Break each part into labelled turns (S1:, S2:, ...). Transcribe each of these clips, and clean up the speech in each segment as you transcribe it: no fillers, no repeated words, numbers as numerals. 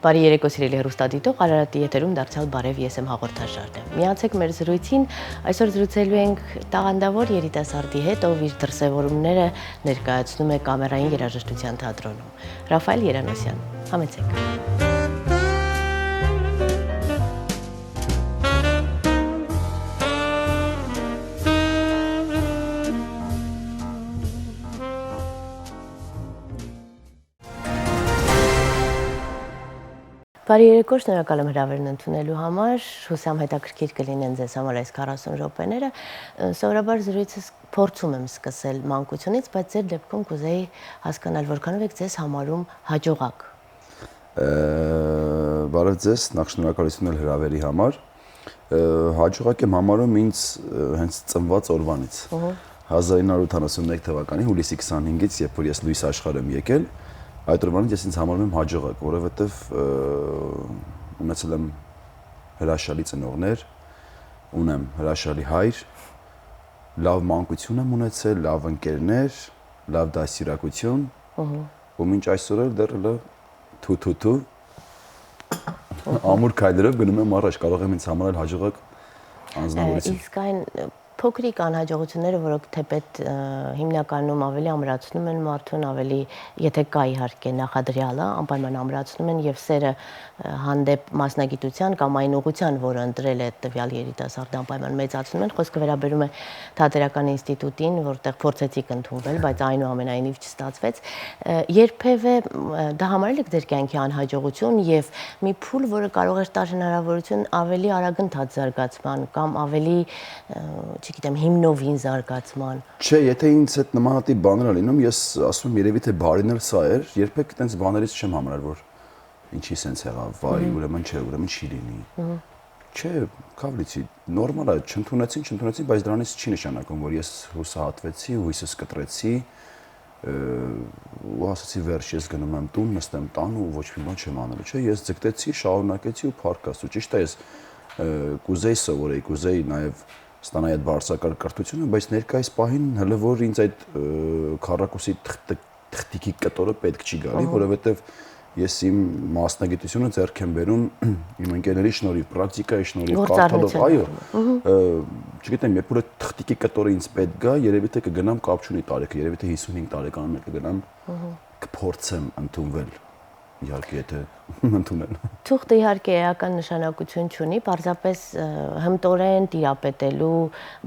S1: Բարի երեկո սիրելի հեռուստադիտող, Արարատի եթերում դարձյալ բարև, ես եմ հաղորդաշարն եմ։ Միացեք մեր զրույցին, այսօր զրուցելու ենք տաղանդավոր երիտասարդի հետ, ով իր դրսևորումները ներկայացնում է կամերային երաժշտության թատրոնում։ Ռաֆայել Երանոսյան, համեցեք։ Բարի երեկո, շնորհակալ եմ հրավերն ընդունելու համար, հուսամ հետաքրքիր կլինեն ձեզ համար այս 40 րոպեները, սովորաբար զրույցս փորձում եմ սկսել մանկությունից, բայց ձեր դեպքում կուզեի հասկանալ, որքանով եք ձեզ համարում հաջողակ։
S2: Բարև ձեզ, նախ շնորհակալություն հրավերի համար, հաջողակ եմ համարում ինձ հենց ծնված օրվանից, 1981 թվականի հուլիսի 25-ից, երբ որ ես լույս աշխարհ եմ եկել, այդ օրվանից ես ինձ համարում եմ հաջողակ, որովհետև ունեցել եմ հրաշալի ծնողներ, ունեմ հրաշալի հայր, լավ մանկություն եմ ունեցել, լավ ընկերներ, լավ դաստիարակություն, ու մինչ այսօր էլ դեռ թու ամուր քայլերով գնում եմ առաջ, կարող եմ ինձ համարել հաջողակ անձնավորություն։
S1: Իսկ այն փոքրիկ անհաջողությունները, որոնք թեպետ հիմնականում ավելի ամրացնում են մարդուն, ավելի, եթե կա իհարկե նախադրյալը, անպայման ամրացնում են եւ սերը հանդեպ մասնագիտության կամ այն ուղղության, որը ընտրել է տվյալ երիտասարդը, անպայման մեծացնում են։ Խոսքը վերաբերում է Թատերական ինստիտուտին, որտեղ փորձեցիք ընդունվել, բայց այնուամենայնիվ չստացվեց։ Երբևէ դա համարել եք ձեր կյանքի անհաջողություն եւ մի փուլ, որը կարող էր տալ հնարավորություն ավելի արագընթաց զարգացման կամ ավելի չգիտեմ, հիմնովին զարգացման։
S2: Չէ, եթե ինձ այդ նմանատիպ բաներ լինում, ես ասում եմ երևի թե բարին էլ սա էր, երբեք այդպես բաներից չեմ համարել, որ ինչի սենց եղավ, վայ, ուրեմն չէ, ուրեմն չի լինի։ Չէ, կավլիցի, նորմալ է, չընդունեցին, բայց դրանից չի նշանակում, որ ես հուսահատվեցի, հույսս կտրեցի, ու ասացի վերջ, ես գնում եմ տուն, նստեմ տան ու ոչ մի բան չեմ անելու, չէ, ես ձգտեցի, շարունակեցի ու փառք Աստծո, ճիշտ է, ես կուզեի սովորեի, կուզեի նաև ստանայի այդ բարձրակարգ կրթությունը, բայց ներկայիս պահին հələ որ ինձ այդ քառակուսի թղթիկի կտորը պետք չի գալի, որովհետև ես իմ մասնագիտությունը ձեռք եմ բերում իմ ընկերների շնորհիվ, պրակտիկայի շնորհիվ, կարդալով, այո, չգիտեմ, երբ որ թղթիկի կտորը ինձ պետք գա, երևի թե կգնամ կապ չունի տարեկը, երևի թե 55 տարեկանում կգնամ կփորձեմ ընդունվել իհարկե եթե ընդունել։
S1: Թուղթը իհարկե էական նշանակություն չունի, պարզապես հմտորեն տիրապետելու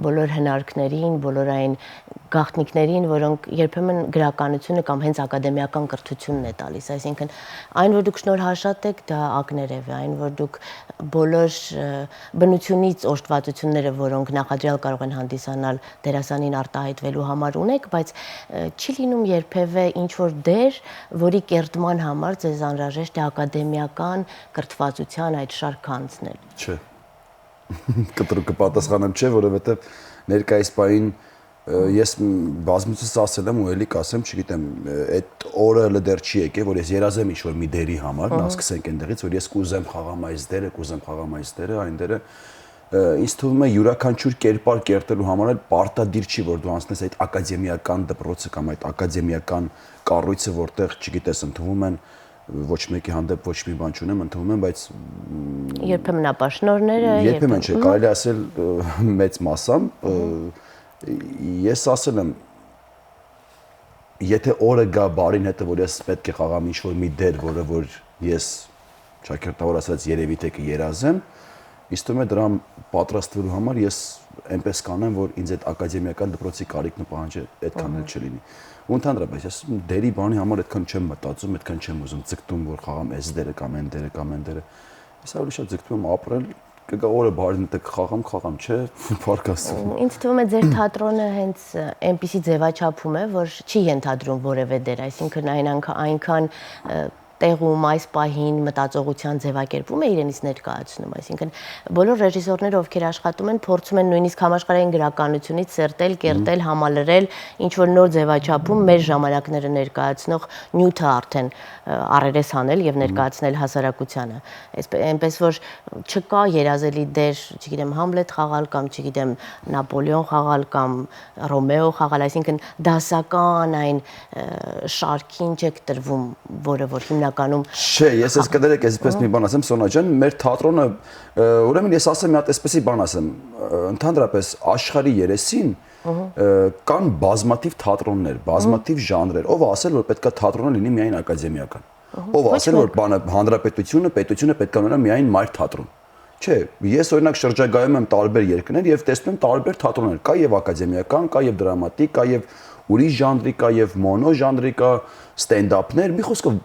S1: բոլոր հնարքներին, բոլոր այն գաղտնիքներին, որոնք երբեմն գրականությունը կամ հենց ակադեմիական կրթությունն է տալիս, այսինքն այն որ դուք շնորհաշատ եք, դա ակներև է, այն որ դուք բոլոր բնությունից օժտվածությունները, որոնք նախադրյալ կարող են հանդիսանալ դերասանին արտահայտվելու համար ունեք, բայց չի լինում երբևէ ինչ որ դեր, որի կերտման համար ձեզ անհրաժեշտ է ակադեմիական կրթվածության այդ շարքը անցնել։
S2: Չէ։ Կպատասխանեմ չէ, որովհետև ներկայիս պահին ես բազմիցս ասել եմ ու էլի կասեմ, չգիտեմ, այդ օրը հələ դեռ չի եկել, որ ես երազեմ ինչ-որ մի դերի համար, նա սկսենք այնտեղից, որ ես կուզեմ խաղամ այս դերը, կուզեմ խաղամ այս դերը, այն դերը, ինձ թվում է յուրաքանչյուր կերպար կերտելու համար էլ պարտադիր չի, որ դու անցնես այդ ակադեմիական դպրոցը կամ այդ ակադեմիական կառույցը, որտեղ, չգիտես, ընդունվում են ոչ մեկի հանդեպ ոչ մի բան չունեմ, ընդունում եմ, բայց
S1: երբեմն ապաշնորները,
S2: երբեմն չէ, կարելի ասել մեծ մասամբ ես ասել եմ եթե օրը գա բարին հետը, որ ես պետք է խաղամ ինչ-որ մի դեր, որը որ ես ճակերտավոր ասած երևի թե կերազեմ, իսկ թվում է դրան պատրաստվելու համար ես այնպես կանեմ, որ ինձ այդ ակադեմիական դպրոցի կարիքն ու պահանջը այդքան էլ չլինի։ Ու ընդհանրապես ես դերի բանի համար այդքան չեմ մտածում, այդքան չեմ ուզում ձգտում, որ խաղամ այս դերը կամ այն դերը կամ այն դերը։ Ես ավելի շատ ձգտում եմ ապրել, կգա օրը բարին հետը խաղամ, չէ, փառք Աստծո։
S1: Ինձ թվում է ձեր թատրոնը հենց այնպիսի ձևաչափում է, որ չի ենթադրում որևէ դեր, այսինքն այնքան տեղում այս պահին մտածողության ձևակերպում է իրենից ներկայացնում, այսինքն բոլոր ռեժիսորները, ովքեր աշխատում են, փորձում են նույնիսկ համաշխարհային գրականությունից սերտել, կերտել, համալրել ինչ որ նոր ձևաչափում մեր ժամանակները ներկայացնող նյութը արդեն առերես անել եւ ներկայացնել հասարակությանը։ Այնպես որ չկա երազելի դեր, չգիտեմ, Համլետ խաղալ կամ չգիտեմ, Նապոլեոն խաղալ կամ Ռոմեո խաղալ, այսինքն դասական այն շարքին չեք տրվում, որը որ հիմնական հիմնականում։
S2: Չէ, ես ես կդրեք այսպես մի բան ասեմ, Սոնա ջան, մեր թատրոնը, ուրեմն ես ասեմ մի հատ այսպեսի բան ասեմ, ընդհանրապես աշխարհի երեսին կան բազմաթիվ թատրոններ, բազմաթիվ ժանրեր։ Ով ասել, որ պետքա թատրոնը լինի միայն ակադեմիական։ Ով ասել, որ բանը հանրապետությունը պետք է ունենա միայն մայր թատրոն։ Չէ, ես օրինակ շրջագայում եմ տարբեր երկրներ եւ տեսնում եմ տարբեր թատրոններ, կա եւ ակադեմիական, կա եւ դրամատիկ, կա եւ ուրիշ ժանրի, կա եւ մոնո ժանրի, կա ստենդափներ, մի խոսքով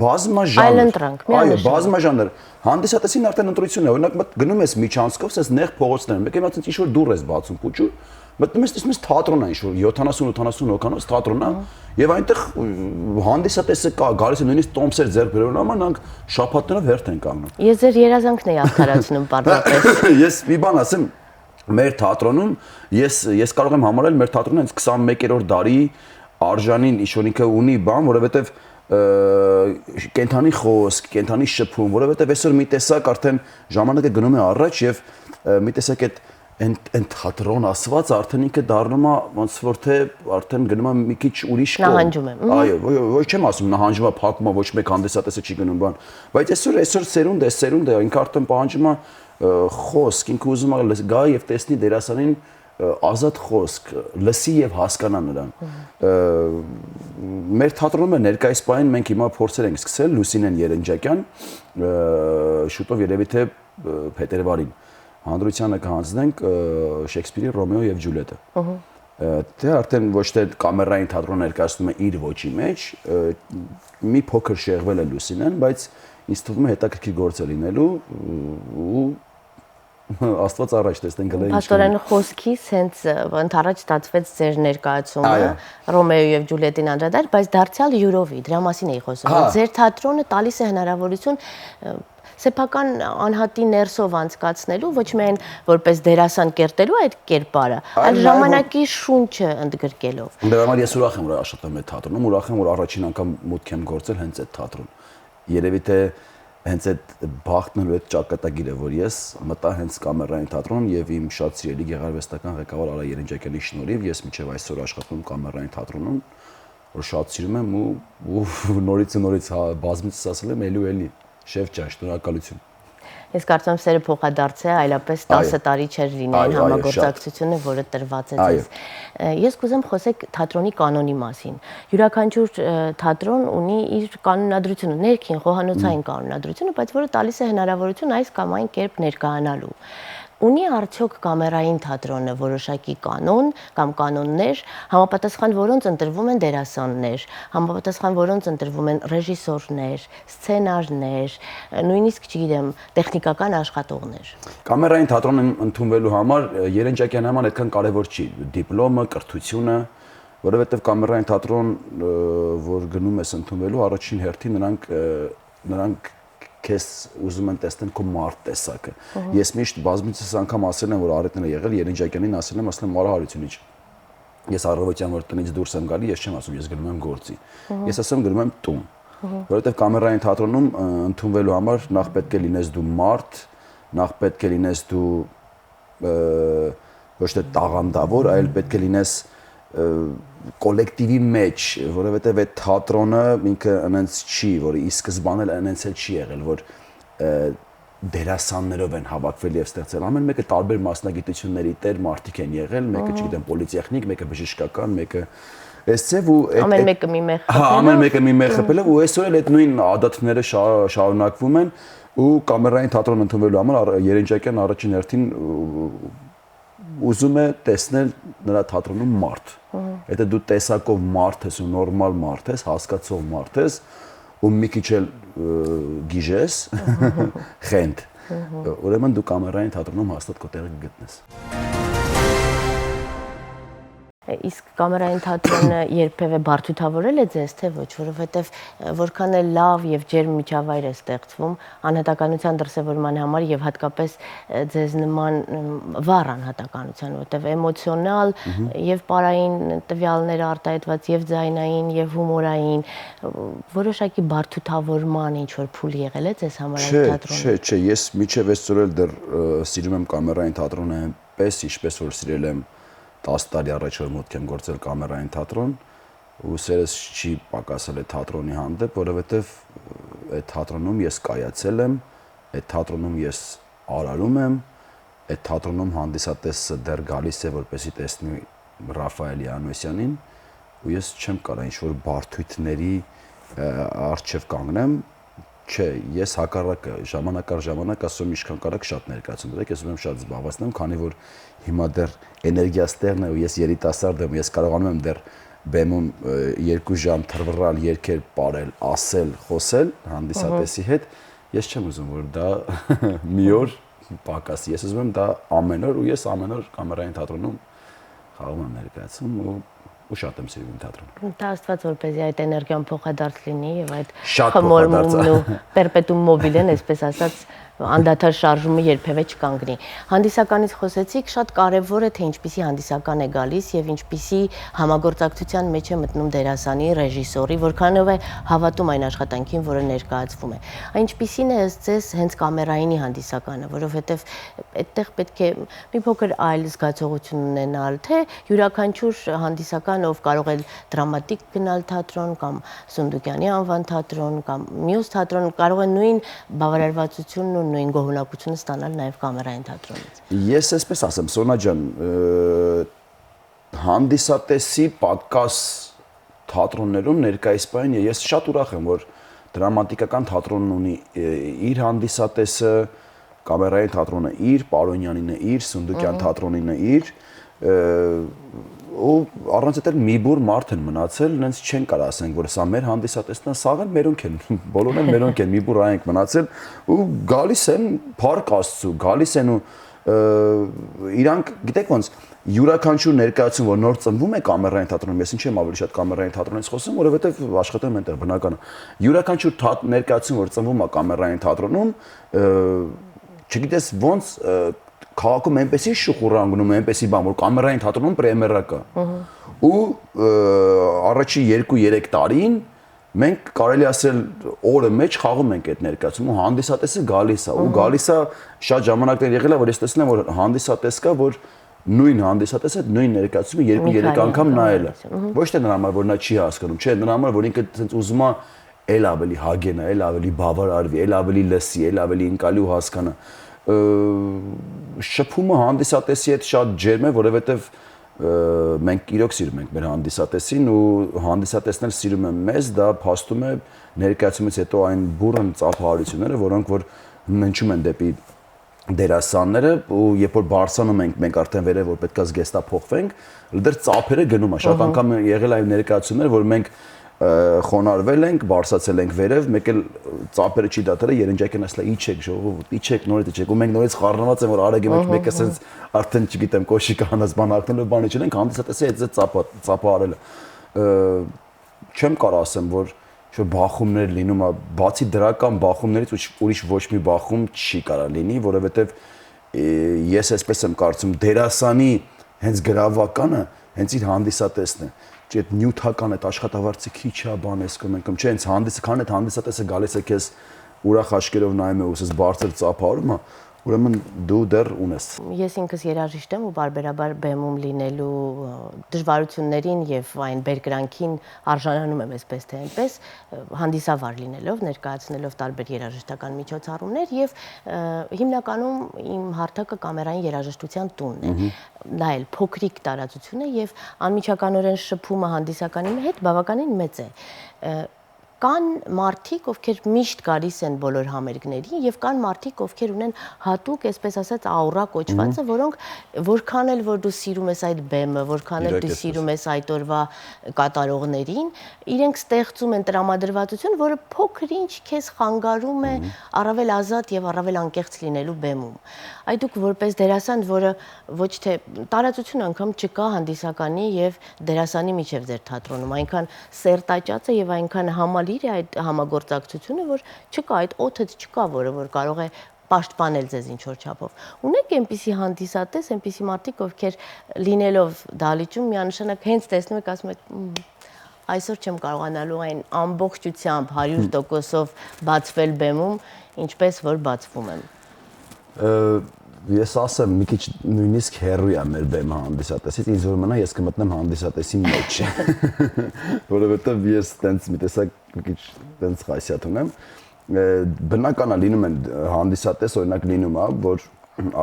S2: բազմաժանր։
S1: Այլընտրանք,
S2: այո, բազմաժանր։ Հանդիսատեսին արդեն ընտրություն է, օրինակ գնում ես միջանցքով, ասես նեղ փողոցներ, մեկ եմացից ինչ որ դուռ ես բացում փուճու, մտնում ես տեսնում ես թատրոն է, ինչ որ 70-80 հոգանոց թատրոն է, եւ այնտեղ հանդիսատեսը կա, գալիս է նույնիսկ տոմսեր ձեռք բերելու համար, նրանք շաբաթներով հերթ են կանգնում։
S1: Ես ձեր երազանքն էի արդարացնում պարզապես։
S2: Ես մի բան ասեմ, մեր թատրոնում ես կարող եմ համարել մեր թատրոնը հենց 21-րդ դարի արժանին ինչ-որ ինքը ունի բան, որովհետեւ կենթանի խոսք, կենթանի շփում, որովհետեւ այսօր մի տեսակ արդեն ժամանակը գնում է առաջ եւ մի տեսակ այն թատրոն ասված արդեն ինքը դառնում է ոնց որ թե արդեն գնում է մի քիչ ուրիշ կողմ։
S1: Նահանջում է։
S2: Այո, ոչ չեմ ասում նահանջում է, փակում է, ոչ մեկ հանդիսատեսը չի գնում բան, բայց այսօր սերունդ է, ինքը արդեն պահանջում է խոսք, ինքը ուզում է գա եւ տեսնի դերասանին ազատ խոսք, լսի եւ հասկանա նրան։ Մեր թատրոնում ներկայիս պահին մենք հիմա փորձեր ենք սկսել Լուսինեն Երնջակյան, շուտով երևի թե փետրվարին հանրությանը կհանձնենք Շեքսպիրի Ռոմեո եւ Ջուլիետը։ Դե արդեն ոչ թե կամերային թատրոն ներկայացնում է իր ոճի մեջ, մի փոքր շեղվել է Լուսինեն, բայց ինձ թվում է հետաքրքիր գործ է լինելու ու Աստված առաջ տեսնենք գլեին։
S1: Պաստորեն խոսքից հենց ընդառաջ ստացվեց ձեր ներկայացումը Ռոմեո եւ Ջուլիետին անդրադառ, բայց դարձյալ յուրովի դրա մասին էի խոսում։ Ձեր թատրոնը տալիս է հնարավորություն սեփական անհատի ներսով անցկացնելու, ոչ միայն որպես դերասան կերտելու այդ կերպարը, այլ ժամանակի շունչը ընդգրկելով։
S2: Դրա համար ես ուրախ եմ, որ աշխատում եմ թատրոնում, ուրախ եմ, որ առաջին անգամ մուտք եմ գործել հենց այդ թատրոն։ Երևի թե հենց այդ բախտն ու այդ ճակատագիրը, որ ես մտա հենց կամերային թատրոն եւ իմ շատ սիրելի գեղարվեստական ղեկավար Արա Երնջակյանի շնորհիվ ես մինչեւ այսօր աշխատում կամերային թատրոնում, որ շատ սիրում եմ ու նորից բազմից ասել եմ էլի շեֆ ջան, շնորհակալություն։
S1: Ես կարծում եմ սերը փոխադարձ է, այլապես 10 տարի չէր լինի համագործակցությունը, որը տրված է ձեզ։ Ես կուզեմ խոսեք թատրոնի կանոնի մասին։ Յուրաքանչյուր թատրոն ունի իր կանոնադրությունը, ներքին խոհանոցային կանոնադրությունը, բայց որը տալիս է հնարավորություն այս կամ այն կերպ ներկայանալու։ Ունի արդյոք կամերային թատրոնը որոշակի կանոն կամ կանոններ, համապատասխան որոնց ընտրվում են դերասաններ, համապատասխան որոնց ընտրվում են ռեժիսորներ, սցենարներ, նույնիսկ չգիտեմ, տեխնիկական աշխատողներ։
S2: Կամերային թատրոնը ընդունվելու համար Երնջակյանի համար այդքան կարևոր չի դիպլոմը, կրթությունը, որովհետև կամերային թատրոն, որ գնում ես ընդունվելու, առաջին հերթին նրանք քեզ ուզում են տեսնել քո մարդ տեսակը։ Ես միշտ բազմիցս անգամ ասել եմ, որ առիթներ է եղել Երնջակյանին, ասել եմ Մարա Հարությունիչ։ Ես առավոտյան որ տնից դուրս եմ գալի, ես չեմ ասում, ես գնում եմ գործի։ Ես ասում գնում եմ տուն։ Որովհետև կամերային թատրոնում ընդունվելու համար նախ պետք է լինես դու մարդ, նախ պետք է լինես դու ոչ թե տաղանդավոր, այլ պետք է լինես կոլեկտիվի մեջ, որովհետև այդ թատրոնը ինքը այնց չի, որ ի սկզբանե այնց էլ չի եղել, որ դերասաններով են հավաքվել եւ ստեղծել։ Ամեն մեկը տարբեր մասնագիտությունների տեր մարդիկ են եղել, մեկը չգիտեմ պոլիտեխնիկ, մեկը բժշկական, մեկը այսցեվ ու
S1: ամեն մեկը մի մեղ խփելով։
S2: Հա, ամեն մեկը մի մեղ խփելով ու այսօր էլ այդ նույն ադատները շարունակվում են ու կամերային թատրոն ընդունվելու համար Երնջակյան առաջին հերթին ուզում է տեսնել նրա թատրոնում մարդ։ Եթե դու տեսակով մարդ ես ու նորմալ մարդ ես, հասկացող մարդ ես, ու մի քիչ էլ գիժես, խենթ, ուրեմն դու կամերային թատրոնում հաստատ քո տեղը կգտնես։
S1: Իսկ կամերային թատրոնը երբևէ բարդութավորել է ձեզ, թե ոչ, որովհետև որքան է լավ եւ ջերմ միջավայր է ստեղծվում անհատականության դրսևորման համար եւ հատկապես ձեզ նման վառ անհատականության, որովհետև էմոցիոնալ եւ պարային տվյալներ արտահայտված եւ ձայնային եւ հումորային որոշակի բարդութավորման ինչ որ փուլ եղել է ձեզ համար այդ թատրոնը։
S2: Չէ, ես միջև այսօր էլ դեռ սիրում եմ կամերային թատրոնը այնպես, ինչպես որ սիրել եմ 10 տարի առաջ որ մուտք եմ գործել կամերային թատրոն ու սերս չի պակասել է թատրոնի հանդեպ, որովհետև այդ թատրոնում ես կայացել եմ, այդ թատրոնում ես արարում եմ, այդ թատրոնում հանդիսատեսը դեռ գալիս է որպեսզի տեսնի Ռաֆայել Յանոսյանին, ու ես չեմ կարող ինչ-որ բարդույթների առջև կանգնեմ, չէ, ես հակառակը ժամանակ առ ժամանակ ասում եմ ինչքան կարակ շատ ներկայացում դրեք, ես ուզում եմ շատ զբաղվածնեմ, քանի որ հիմա դեռ էներգիաս տեղն է ու ես երիտասարդ եմ, ես կարողանում եմ դեռ բեմում 2 ժամ թռվռալ, երգեր ապրել, ասել, խոսել հանդիսատեսի հետ, ես չեմ ուզում որ դա մի օր պակասի, ես ուզում եմ դա ամեն օր ու ես ամեն օր կամերային թատրոնում խաղում եմ ներկայացում ու շատ եմ սիրում թատրոնը։
S1: Դա աստված որպեսզի այդ էներգիան փոխադարձ լինի եւ այդ
S2: Շատ
S1: խմորումն ու պերպետում մոբիլեն, այսպես ասած, անդադար շարժումը երբևէ չկանգնի։ Հանդիսականից խոսեցիք, շատ կարևոր է թե ինչպիսի հանդիսական է գալիս եւ ինչպիսի համագործակցության մեջ է մտնում դերասանի, ռեժիսորի, որքանով է հավատում այն աշխատանքին, որը ներկայացվում է։ Ինչպիսին է ըստ ձեզ հենց կամերայինի հանդիսականը, որովհետեւ այդտեղ պետք է մի փոքր այլ զգացողություն ունենալ, թե յուրաքանչյուր հանդիսական, ով կարող է դրամատիկ գնալ թատրոն կամ Սունդուկյանի անվան թատրոն կամ մյուս թատրոն, կարող է նույն բավարարվածությունն ու նույն գոհունակությունը ստանալ նաև կամերային թատրոնից։
S2: Ես այսպես ասեմ, Սոնա ջան, հանդիսատեսի պատկաս թատրոններում ներկայիս պահին ես շատ ուրախ եմ, որ դրամատիկական թատրոնն ունի իր հանդիսատեսը, կամերային թատրոնը իր, Պարոնյանինը իր, Սունդուկյան թատրոնինը իր, ու առանց այդ մի բուր մարդ են մնացել, նենց չեն կարող ասենք, որ սա մեր հանդիսատեսն է, սաղ են մերոնք են, բոլորն են մերոնք են, մի բուր այնք մնացել ու գալիս են փառք Աստծո, գալիս են ու իրանք, գիտեք ոնց, յուրաքանչյուր ներկայացում, որ նոր ծնվում է կամերային թատրոնում, ես ինչի՞ եմ ավելի շատ կամերային թատրոնից խոսում, որովհետև աշխատում եմ այնտեղ բնական է։ Յուրաքանչյուր ներկայացում, որ ծնվում է կամերային թատրոնում, չգիտես ոնց քաղաքում այնպեսի շուխուր անգնում է, այնպեսի բան, որ կամերային թատրոնում պրեմիերա կա։ Ու առաջի 2-3 տարին մենք կարելի ասել օրը մեջ խաղում ենք այդ ներկայացումը, ու հանդիսատեսը գալիս է, ու գալիս է շատ ժամանակներ եղել է, որ ես տեսել եմ, որ հանդիսատես կա, որ նույն հանդիսատեսը նույն ներկայացումը 2-3 անգամ նայել է։ Ոչ թե նրա համար, որ նա չի հասկանում, չէ, նրա համար, որ ինքը ցենց ուզում է էլ ավելի հագենա, էլ ավելի բավարարվի, էլ ավելի լսի, էլ ավելի ընկալի ու հասկանա։ Շփումը հանդիսատեսի հետ շատ ջերմ է, որովհետև մենք իրոք սիրում ենք մեր հանդիսատեսին ու հանդիսատեսն էլ սիրում է մեզ, դա փաստում է ներկայացումից հետո այն բուրըն ծափահարությունները, որոնք որ հնչում են դեպի դերասանները ու երբ որ բարձրանում ենք մենք արդեն վերև որ պետքա զգեստափոխվենք, դեռ ծափերը գնում է, շատ անգամ եղել այն ներկայացումներ, որ մենք խոնարհվել ենք, բարձրացել ենք վերև, մեկ էլ ծափերը չի դատել, երենջակեն ասել իջեք ժողովուրդ, իջեք նորից իջեք, ու մենք նորից խառնված են որ արագ ենք մեկը ասենց արդեն չգիտեմ կոշիկը հանած բան ակնելու բանի չենք, հանդիսատեսի այդ ծափը արելը։ Չեմ կարող ասեմ որ բախումներ լինում է, բացի դրական բախումներից ուրիշ ոչ մի բախում չի կարող լինի, որովհետև ես այսպես եմ կարծում դերասանի հենց գրավականը հենց իր հանդիսատեսն է։ Չէ, այդ նյութական այդ աշխատավարձի քիչ է բան ես կոմենքում, չէ, հենց քան այդ հանդիսատեսը գալիս է քեզ ուրախ աչքերով նայում է ու ասես բարձր ծափարում է, ուրեմն դու դեռ ունես։
S1: Ես ինքս երաժիշտ եմ ու բարբերաբար բեմում լինելու դժվարություններին եւ այն բերկրանքին արժանանում եմ այսպես թե այնպես հանդիսավար լինելով, ներկայացնելով տարբեր երաժշտական միջոցառումներ եւ հիմնականում իմ հարթակը կամերային երաժշտության տունն է։ Դա էլ փոքրիկ տարածություն է եւ անմիջականորեն շփումը հանդիսականի հետ բավականին մեծ է։ Կան մարդիկ, ովքեր միշտ գալիս են բոլոր համերգներին եւ կան մարդիկ, ովքեր ունեն հատուկ, այսպես ասած, աուրա կոչվածը, որոնք որքան էլ որ դու սիրում ես այդ բեմը, որքան էլ դու սիրում ես այդ օրվա կատարողներին, իրենք ստեղծում են տրամադրվածություն, որը փոքր-ինչ քեզ խանգարում է առավել ազատ եւ առավել անկեղծ լինելու բեմում։ Այդ դուք որպես դերասան, որը ոչ թե տարածություն անգամ չկա հանդիսականի եւ դերասանի միջև ձեր թատրոնում, այնքան սերտաճած է եւ այնքան համալիր է այդ համագործակցությունը, որ չկա այդ օդը չկա, որը որ կարող է պաշտպանել ձեզ ինչ-որ չափով։ Ունեք այնպիսի հանդիսատես, այնպիսի մարդիկ, ովքեր լինելով դահլիճում միանշանակ հենց տեսնում եք, ասում եք այսօր չեմ կարողանալու այն ամբողջությամբ 100%-ով բացվել բեմում, ինչպես որ բացվում եմ։
S2: Ես ասեմ, մի քիչ նույնիսկ հեռու է մեր բեմը հանդիսատեսից, ինձ որ մնա ես կմտնեմ հանդիսատեսի մեջ, որովհետև ես տենց մի տեսակ մի քիչ տենց խասյաթ ունեմ, բնական է լինում են հանդիսատես օրինակ լինում է, որ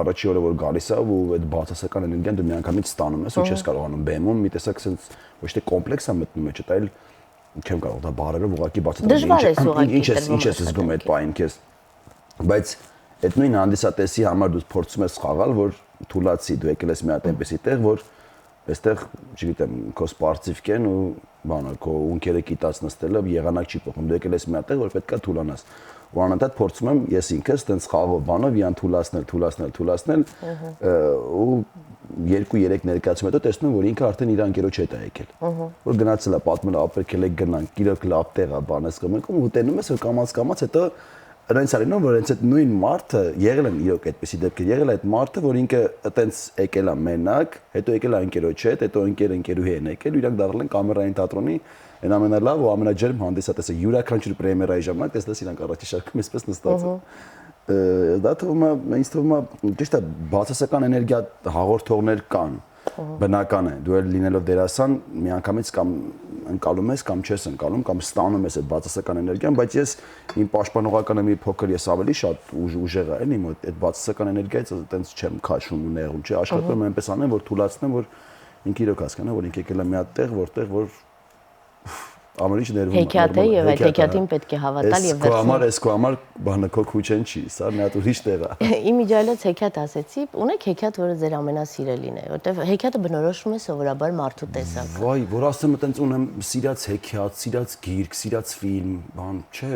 S2: առաջի օրը որ գալիս է ու այդ բացասական էներգիան դու միանգամից ստանում ես ու չես կարողանում բեմում մի տեսակ sense ոչ թե կոմպլեքս է մտնում մեջ, այլ չեմ կարող դա բարերով ուղղակի բացատրել։ Ինչ ես զգում այդ պահին քեզ։ Բայց այդ նույն հանդիսատեսի համար դու փորձում ես խաղալ, որ թուլացի, դու եկել ես մի հատ այնպեսի տեղ, որ այստեղ, չգիտեմ, քո սպարտիվկեն ու բանը, քո ունքերը կիտած նստելը եղանակ չի փոխում։ Դու եկել ես մի հատ տեղ, որ պետքա թուլանաս։ Ու անընդհատ փորձում եմ ես ինքս տենց խաղով բանով իրան թուլացնել ու 2-3 ներկայացում հետո տեսնում եմ, որ ինքը արդեն իր անկերոջ հետ է եկել։ Որ գնացել է պատմել, ապրել եք գնանք, իրոք լավ տեղ է, բանես կմենք ու ուտենում ես, որ կամաց հետո Նրանց արինով որ հենց այդ նույն մարդը եղել են իրոք այդպեսի դեպքեր եղել այդ մարդը որ ինքը այտենց եկել է մենակ հետո եկել է ընկերոջ հետ հետո ընկերուհի են եկել ու իրանք դառել են կամերային թատրոնի այն ամենալավ ու ամենաջերմ հանդիսատեսը յուրաքանչյուր պրեմիերայի ժամանակ տեսնես իրանք առաջի շարքում էսպես նստած դա թվում է ինձ թվում է ճիշտ է բացասական էներգիա հաղորդողներ կան բնական է դու էլ լինելով դերասան միանգամից կամ ընկալում ես կամ չես ընկալում կամ ստանում ես այդ բացասական էներգիան բայց ես իմ պաշտպանողականը մի փոքր ես ավելի շատ ուժեղ եմ իմ այդ բացասական էներգիայից այտենց չեմ քաշում ու նեղում չէ աշխատում եմ այնպես անեմ որ թուլացնեմ որ ինքը իրոք հասկանա որ ինքը եկել է մի հատ տեղ որտեղ որ ամեն ինչ ներվում է
S1: հեքիաթ է եւ այդ հեքիաթին պետք է հավատալ եւ վերցնել
S2: ես քո համար բանը քո քուչեն չի սա մի հատ ուրիշ տեղ է
S1: իմիջիալից հեքիաթ ասեցի ունեք հեքիաթ որը ձեր ամենասիրելին է որտեվ հեքիաթը բնորոշվում է սովորաբար մարդու տեսակ
S2: վայ որ ասեմ այտենց ունեմ սիրած հեքիաթ սիրած գիրք սիրած ֆիլմ բան չէ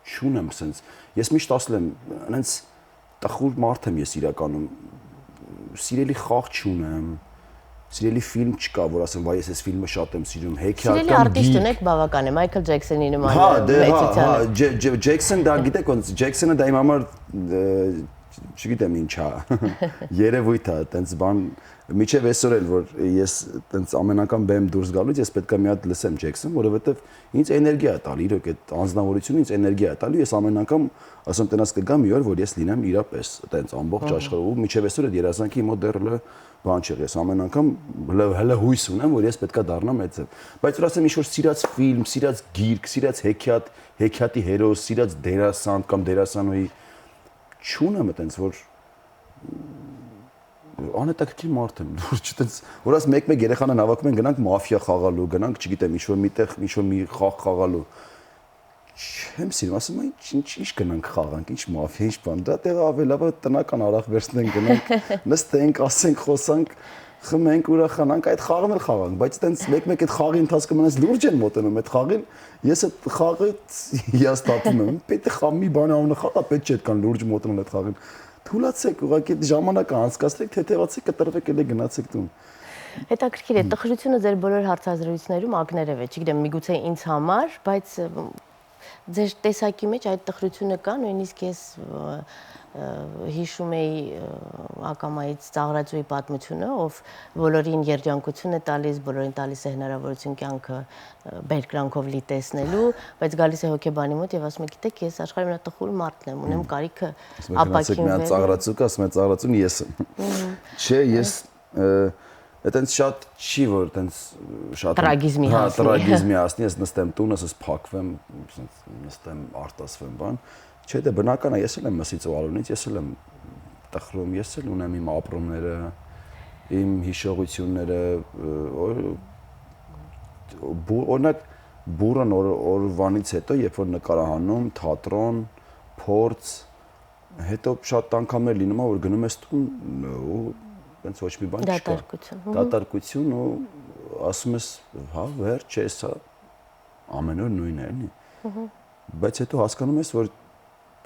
S2: չունեմ սենց ես միշտ ասել եմ այնց տխուր մարդ եմ ես իրականում սիրելի խաղ չունեմ Սիրելի ֆիլմ չկա, որ ասեմ, վայ, ես այս ֆիլմը շատ եմ սիրում, հեքիաթ կամ գիրք։
S1: Սիրելի արտիստ ունեք բավական է, Մայքլ Ջեքսոնի նման մեծության։
S2: Ջեքսոն դա գիտեք ոնց, Ջեքսոնը դա իմ համար չգիտեմ ինչ է։ Երևույթ է, տենց բան, միջև այսօր էլ որ ես տենց ամեն անգամ բեմ դուրս գալուց ես պետք է մի հատ լսեմ Ջեքսոն, որովհետև ինձ էներգիա է տալի, իրոք այդ անձնավորությունը ինձ էներգիա է տալի, ես ամեն անգամ ասում տնած կգա մի օր, որ ես լինեմ իրապես տենց ամբողջ աշխարհում, միջև այսօր այդ երազանքի մոտ դեռ բան չէ, ես ամեն անգամ հələ հույս ունեմ, որ ես պետքա դառնամ այդ ձև։ Բայց որ ասեմ ինչ-որ սիրած ֆիլմ, սիրած գիրք, սիրած հեքիաթ, հեքիաթի հերոս, սիրած դերասան կամ դերասանուհի չունեմ այտենց որ անհետաքրքիր մարդ եմ, որ ասեմ մեկ-մեկ երեխաներն հավաքում են գնանք մաֆիա խաղալու, գնանք, չգիտեմ, ինչ-որ միտեղ, ինչ-որ մի խաղ խաղալու։ Չեմ սիրում, ասում եմ, ինչ գնանք խաղանք, ինչ մաֆիա, ինչ բան, դա տեղը ավելավը տնական արախ վերցնենք, գնանք, նստենք, ասենք, խոսանք, խմենք, ուրախանանք, այդ խաղն էլ խաղանք, բայց այտենց մեկ-մեկ այդ խաղի ընթացքում այնպես լուրջ են մոտենում այդ խաղին, ես այդ խաղը հիասթափում եմ, պետք է խաղ մի բան անունը խաղա, պետք չէ այդքան լուրջ մոտենել այդ խաղին։ Թուլացեք, ուղղակի ժամանակը անցկացրեք, թեթևացեք, կտրվեք, ելի գնացեք տուն։
S1: Հետաքրքիր է, տխրությունը ձեր բոլոր հարցազրույցներում ակներև է, չգիտեմ, միգուցե ինձ համար, բայց ձեր տեսակի մեջ այդ տխրությունը կա, նույնիսկ ես հիշում էի ակամայից Ծաղրածուի պատմությունը, ով բոլորին երջանկություն է տալիս, բոլորին տալիս է հնարավորություն կյանքը բերկրանքով լի տեսնելու, բայց գալիս է հոգեբանի մոտ եւ ասում է, գիտեք, ես աշխարհի ամենատխուր մարդն եմ, ունեմ կարիքը ապակինվել։
S2: Ծաղրածուկ, ասում է Ծաղրածուն ես եմ։ Չէ, ես այտենց շատ չի որ այտենց շատ
S1: տրագիզմի հասնի։
S2: Տրագիզմի հասնի, ես նստեմ տուն, ասես փակվեմ, նստեմ արտասվեմ բան։ Չէ, դա բնական է, ես էլ եմ մսից ու ալունից, ես էլ եմ տխրում, ես էլ ունեմ իմ ապրումները, իմ հիշողությունները, օրինակ բուրըն օրվանից հետո, երբ որ նկարահանում, թատրոն, փորձ, հետո շատ անգամներ լինում է, որ գնում ես տուն ու Ոնց ոչ մի բան չկա։ Դատարկություն ու ասում ես, հա, վերջ է սա ամեն օր նույնն է, էլի։ Բայց հետո հասկանում ես, որ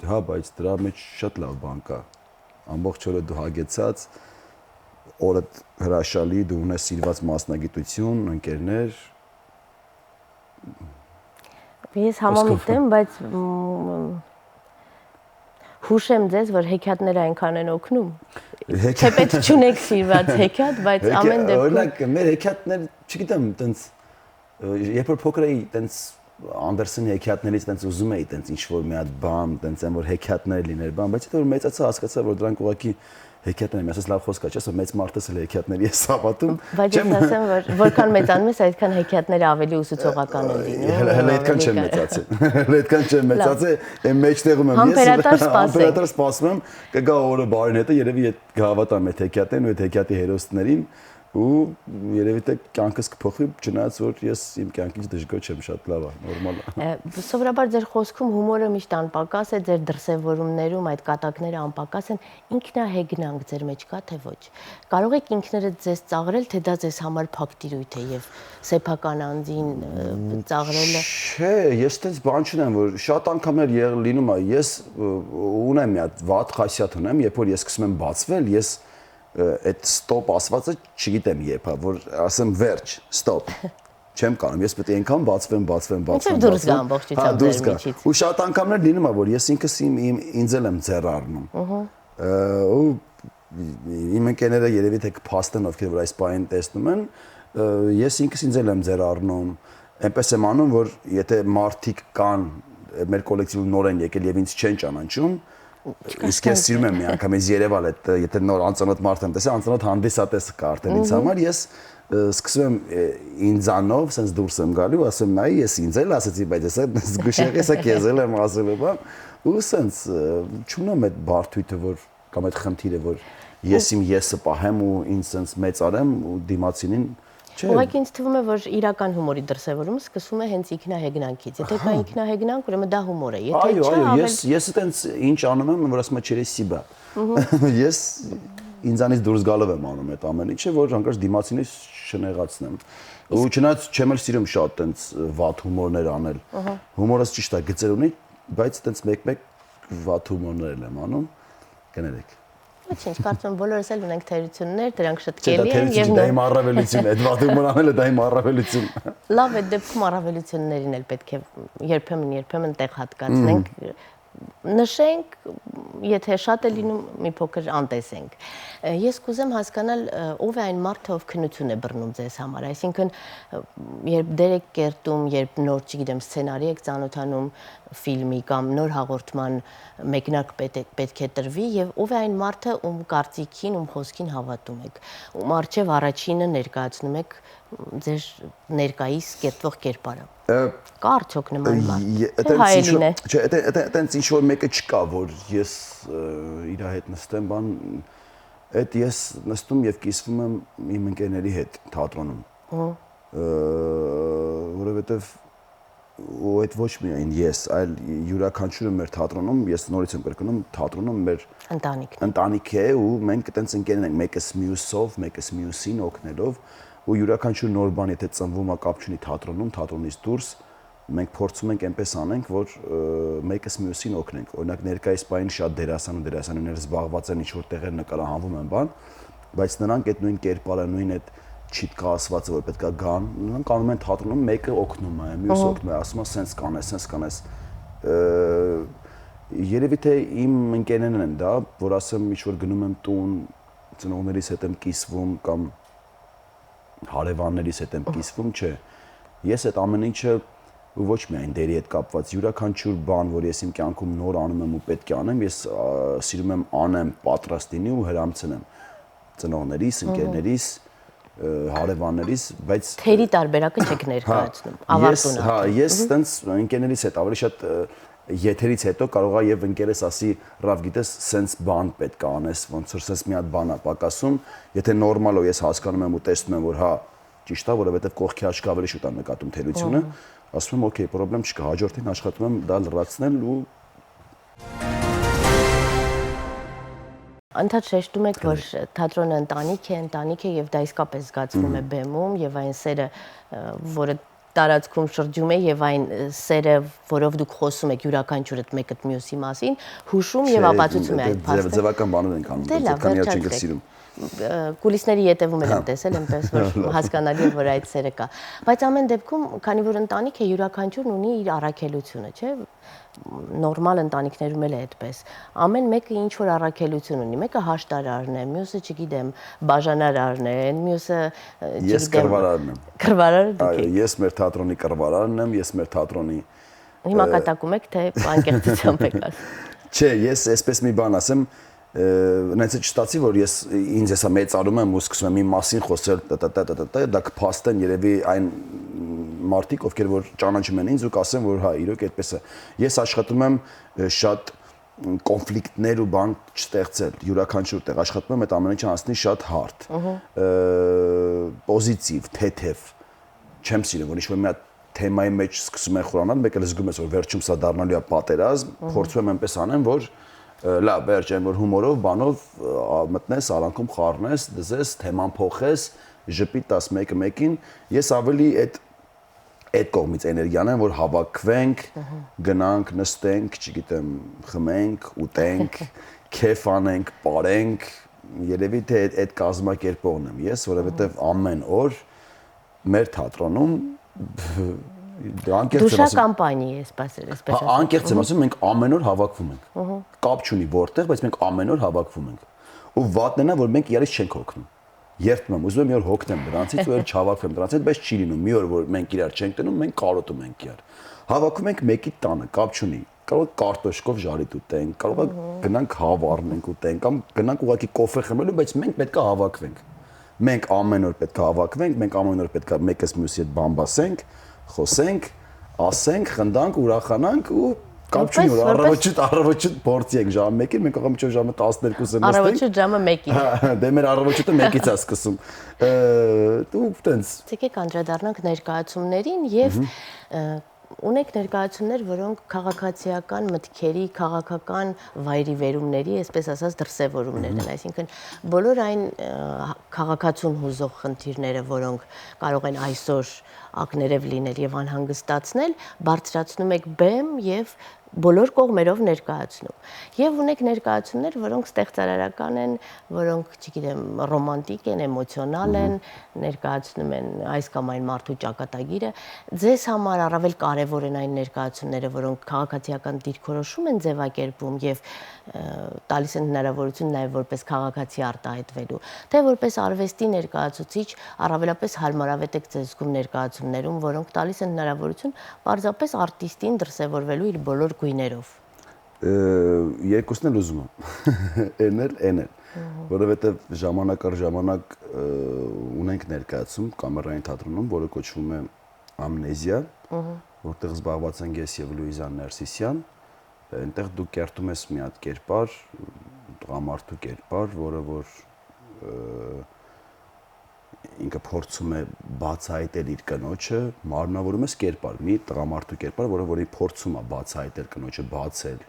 S2: հա, բայց դրա մեջ շատ լավ բան կա։ Ամբողջ օրը դու հագեցած, օրդ հրաշալի, դու ունես սիրված մասնագիտություն, ընկերներ։
S1: Ես համամիտ եմ, բայց հուշեմ ձեզ, որ հեքիաթները այնքան են օգնում։ Թեպետ չունեք սիրված հեքիաթ, բայց ամեն դեպքում
S2: օրինակ մեր հեքիաթներ, չգիտեմ, տենց երբ որ փոքր էի, տենց Անդերսոնի հեքիաթներից տենց ուզում էի տենց ինչ որ մի հատ բան, տենց այն որ հեքիաթներ լիներ, բան, բայց հետո որ մեծացա հասկացա, որ դրանք ուղղակի հեքիաթներն եմ, ասես լավ խոսք է, չէ՞, մեծ մարդս էլ հեքիաթների է հավատում։
S1: Բայց ես ասեմ, որ որքան մեծանում ես, այդքան հեքիաթները ավելի ուսուցողական են լինում։
S2: Հələ այդքան չեմ մեծացել։ Հələ այդքան չեմ մեծացել, այն մեջտեղում եմ ես։ Համբերատար սպասում եմ, կգա օրը բարին հետը, երևի այդ կհավատամ այդ հեքիաթներն ու այդ հեքիաթի հերոսներին ու երևի թե կյանքս կփոխվի, չնայած որ ես իմ կյանքից դժգոհ չեմ, շատ լավ է, նորմալ է։
S1: Սովորաբար ձեր խոսքում հումորը միշտ անպակաս է, ձեր դրսևորումներում այդ կատակները անպակաս են, ինքնահեգնանք ձեր մեջ կա թե ոչ։ Կարող եք ինքներդ ձեզ ծաղրել, թե դա ձեզ համար փակ տիրույթ է եւ սեփական անձին ծաղրելը։
S2: Չէ, ես այդպես բան չունեմ, որ շատ անգամներ լինում է, ես ունեմ մի հատ վատ խասյաթ ունեմ, երբ որ ես սկսում եմ բացվել, ես այդ ստոպ ասվածը չգիտեմ երբ է, որ ասեմ վերջ, ստոպ։ Չեմ կարող, ես պետք է այնքան բացվեմ։
S1: Ինչեւ դուրս գա ամբողջությամբ ձեր միջից։
S2: Ու շատ անգամներ լինում է, որ ես ինքս ինձ եմ ձեռ առնում։ Ու իմ ընկերները երևի թե կփաստեն, ովքեր որ այս բանին տեսնում են, ես ինքս ինձ եմ ձեռ առնում։ Այնպես եմ անում, որ եթե մարդիկ կան մեր կոլեկտիվը նոր են եկել եւ ինձ չեն ճանաչում, իսկ ես սիրում եմ մի անգամ ես Երևան այդ եթե նոր անծանոթ մարդ եմ տեսել, անծանոթ հանդիսատես կա արդեն ինձ համար, ես սկսում եմ ինձանով, sense դուրս եմ գալու, ասում նայ, ես ինձ էլ ասեցի, բայց ես զգուշեղի սա քեզ էլ եմ ասել, բան, ու sense չունեմ այդ բարդույթը, որ կամ այդ խնդիրը, որ ես իմ եսը պահեմ ու ինձ sense մեծ արեմ ու դիմացինին
S1: Ուղղակի ինձ թվում է, որ իրական հումորի դրսևորումը սկսվում է հենց ինքնահեգնանքից։ Եթե կա ինքնահեգնանք, ուրեմն դա հումոր է։ Եթե չէ,
S2: ես այտենց ինչ անում եմ, որ ասում եմ չերես սիբա։ Ես ինձանից դուրս գալով եմ անում այդ ամեն ինչը, որ հանկարծ դիմացինից չնեղացնեմ։ Ու չնայած չեմ էլ սիրում շատ այտենց վատ հումորներ անել։ Հումորս ճիշտ է, գծեր ունի, բայց այտենց մեկ-մեկ վատ հումորներ եմ անում։ Կներեք։
S1: Ոչինչ, կարծում եմ բոլորս էլ ունենք թերություններ, դրանք շտկելի են
S2: եւ դա իմ առավելություն է, այդ վատ հումոր անելը դա իմ առավելություն։
S1: Լավ, այդ դեպքում առավելություններին էլ պետք է երբեմն տեղ հատկացնենք, նշենք, եթե շատ է լինում, մի փոքր անտեսենք։ Ես կուզեմ հասկանալ, ով է այն մարդը, ով քնություն է բռնում ձեզ համար, այսինքն երբ դեր եք կերտում, երբ նոր, չգիտեմ, սցենարի եք ծանոթանում ֆիլմի կամ նոր հաղորդման մեկնարկ պետք է տրվի եւ ով է այն մարդը, ում կարծիքին, ում խոսքին հավատում եք, ում արժեվ առաջինը ներկայացնում եք ձեր ներկայիս կերտվող կերպարը։ Կա արդյոք նման մարդ։ Հայելին է։
S2: Չէ, այտենց ինչ որ մեկը չկա, որ ես իր հետ նստեմ, բան, այդ ես նստում եւ կիսվում եմ իմ ընկերների հետ թատրոնում։ Որովհետեւ ու այդ ոչ միայն ես, այլ յուրաքանչյուրը մեր թատրոնում, ես նորից եմ կրկնում, թատրոնում մեր ընտանիք է ու մենք այտենց ընկերներ ենք, մեկս մյուսով, մեկս մյուսին օգնելով ու յուրաքանչյուր նոր բան եթե ծնվում է կապ չունի թատրոնում, թատրոնից դուրս մենք փորձում ենք այնպես անենք, որ մեկս մյուսին օգնենք։ Օրինակ ներկայիս պահին շատ դերասան ու դերասանուհիներ զբաղված են ինչ-որ տեղեր նկարահանվում են բան, բայց նրանք այդ նույն կերպարը, նույն այդ չիտկա ասվածը, որ պետքա գան, նրանք անում են թատրոնում, մեկը օգնում է, մյուսը օգնում է, ասում է սենց կանես։ Երևի թե իմ ընկերներն են դա, որ ասեմ ինչ-որ գնում եմ տուն, ծնողներիս հետ եմ կիսվում կամ հարևաններիս հետ եմ կիսվում, չէ։ Ես այդ ամեն ինչը ոչ միայն դերի հետ կապված, յուրաքանչյուր բան, որ ես իմ կյանքում նոր անում եմ ու պետք է անեմ, ես սիրում եմ անեմ, պատրաստ լինի ու հրամցնեմ ծնողներիս, ընկերներիս, հարևաններիս, բայց
S1: թերի տարբերակը չեք ներկայացնում, ավարտուն։
S2: Հա, ես այտենց ընկերներիս հետ ավելի շատ եթերից հետո կարող է եւ ընկերս ասի, «Ռավ, գիտես, սենց բան պետք է անես, ոնց որ սենց մի հատ բան է պակասում, եթե նորմալ է ես հասկանում եմ ու տեսնում եմ, որ հա, ճիշտ է, որովհետեւ կողքի աչքը ավելի շուտ է նկատում թերությունը, ասում եմ, օքեյ, պրոբլեմ չկա, հաջորդին աշխատում եմ դա լրացնել ու
S1: Անդադ շեշտում եք, որ թատրոնը ընտանիք է եւ դա իսկապես զգացվում է բեմում եւ այն սերը, որը տարածքում շրջում է եւ այն սերը, որով դուք խոսում եք յուրաքանչյուրդ մեկը մյուսի մասին, հուշում եւ ապացուցում է այդ փաստը։
S2: Ձևական բաներ ենք անում, այդքան իհարկե չենք սիրում։
S1: Կուլիսների ետևում եմ տեսել, այնպես որ հասկանալի է, որ այդ սերը կա։ Բայց ամեն դեպքում, քանի որ ընտանիք է, յուրաքանչյուրն ունի իր առաքելությունը, չէ՞։ Նորմալ ընտանիքներում էլ է այդպես։ Ամեն մեկը ինչ որ առաքելություն ունի։ Մեկը հաշտարարն է, մյուսը, չգիտեմ, բաժանարարն է, մյուսը, չգիտեմ։
S2: Ես կռվարարն եմ։
S1: Կռվարարը դուք եք։
S2: Այո, ես մեր թատրոնի կռվարարն եմ, ես մեր թատրոնի
S1: Հիմա կատակում եք, թե անկեղծությամբ եք ասում։
S2: Չէ, ես այսպես մի բան ասեմ, նայած չստացի որ ես ինձ հեսա մեծարում եմ ու սկսում եմ իմ մասին խոսել դա կփաստեն երևի այն մարդիկ ովքեր որ ճանաչում են ինձ ու կասեն որ հա իրոք այդպես է ես աշխատում եմ շատ կոնֆլիկտներ ու բան չստեղծել յուրաքանչյուր տեղ աշխատում եմ այդ ամենը չանցնի շատ հարթ պոզիտիվ թեթև չեմ սիրում որ ինչ-որ մի հատ թեմայի մեջ սկսում են խորանալ մեկ էլ զգում ես որ վերջում սա դառնալու է պատերազմ փորձում եմ այնպես անեմ որ լավ վերջ այն որ հումորով բանով մտնես արանքում խառնես դզես թեման փոխես ժպիտ 11-ը մեկին ես ավելի այդ կողմից էներգիան եմ որ հավաքվենք գնանք նստենք չգիտեմ խմենք ուտենք քեֆ անենք ապարենք երևի թե այդ կազմակերպողն եմ ես որովհետև ամեն օր մեր թատրոնում
S1: Դուշա կամպանիա է, այսպես ասած։
S2: Անկեղծ եմ ասում, մենք ամեն օր հավաքվում ենք։ Կապ չունի որտեղ, բայց մենք ամեն օր հավաքվում ենք։ Ու վատն է նա, որ մենք իրարից չենք հոգնում։ Երբեմն եմ ուզում եմ մի օր հոգնեմ դրանցից, ու էլ չհավաքվեմ դրանից հետ, բայց չի լինում։ Մի օր որ մենք իրար չենք տնում, մենք կարոտում ենք իրար։ Հավաքվում ենք մեկի տանը, կապ չունի։ Կարող է կարտոշկով ժարիտ ուտենք, կարող է գնանք հավ առնենք ուտենք, կամ գնանք ուղղակի կոֆե խմելու, բայց մենք պետք է հավաքվենք։ Մենք ամեն օր պետք է հավաքվենք, մենք ամեն օր պետք է մեկս մյուսի հետ բամբասենք, խոսենք, ասենք, խնդանք, ուրախանանք ու կապ չունի որ առավոտ փորձի ենք ժամը 1-ին, մենք աղա միջով ժամը 12-ը նստենք։
S1: Առավոտ ժամը 1-ին։
S2: Դե մեր առավոտը 1-ից է սկսում։ Ու տենց։
S1: Եկեք անդրադառնանք ներկայացումներին եւ ունեք ներկայացումներ, որոնք քաղաքացիական մտքերի, քաղաքական վայրի վերումների, այսպես ասած, դրսևորումներն են, այսինքն բոլոր այն քաղաքացուն հուզող խնդիրները, որոնք կարող են այսօր ակներև լինել եւ անհանգստացնել, բարձրացնում եք բեմ եւ բոլոր կողմերով ներկայացնում։ Եվ ունեք ներկայացումներ, որոնք ստեղծարարական են, որոնք, չգիտեմ, ռոմանտիկ են, էմոցիոնալ են, ներկայացնում են այս կամ այն մարդու ճակատագիրը։ Ձեզ համար առավել կարևոր են այն ներկայացումները, որոնք քաղաքացիական դիրքորոշում են ձևակերպում եւ տալիս են հնարավորություն նաեւ որպես քաղաքացի արտահայտվելու, թե որպես արվեստի ներկայացուցիչ առավելապես հարմարավետ եք ձեզ զգում ներկայացումներում, որոնք տալիս են հնարավորություն պարզապես արտիստին դրսևորվելու իր բոլոր գույներով։
S2: Երկուսն էլ ուզում եմ։ Էն էլ, որովհետև ժամանակ առ ժամանակ ունենք ներկայացում կամերային թատրոնում, որը կոչվում է Ամնեզիա, որտեղ զբաղված ենք ես եւ Լուիզա Ներսիսյան, այնտեղ դու կերտում ես մի հատ կերպար, տղամարդու կերպար, որը որ ինքը փորձում է բացահայտել իր կնոջը, մարմնավորում ես կերպար, մի տղամարդու կերպար, որը որի փորձում է բացահայտել կնոջը, բացել,